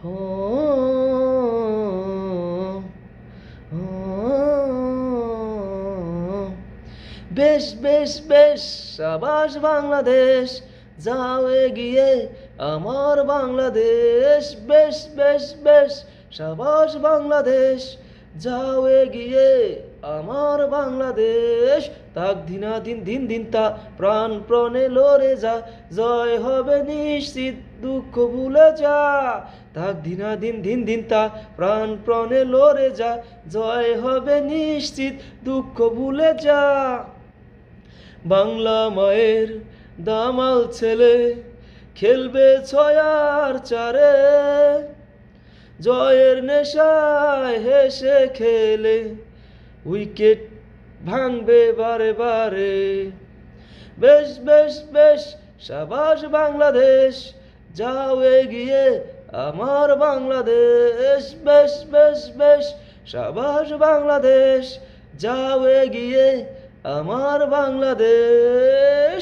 হো হো বেশ বেশ বেশ সাবাস বাংলাদেশ, যাও এগিয়ে আমার বাংলাদেশ। বেশ বেশ বেশ সাবাস বাংলাদেশ, যাও এগিয়ে আমার বাংলাদেশ। তাক ধিনা দিন দিন দিন তা প্রাণপণে লড়ে যা, জয় হবে নিশ্চিত, দুঃখ ভুলে যা। তাক ধিনা দিন দিন দিন তা প্রাণপণে লড়ে যা, জয় হবে নিশ্চিত, দুঃখ ভুলে যা। বাংলা মায়ের দামাল ছেলে খেলবে ছয়ার চারে, জয়ের নেশায় হেসে খেলে উইকেট ভাঙবে বারে বারে। বেশ বেশ বেশ সাবাস বাংলাদেশ, যাও এগিয়ে আমার বাংলাদেশ। বেশ বেশ বেশ সাবাস বাংলাদেশ, যাও এগিয়ে আমার বাংলাদেশ।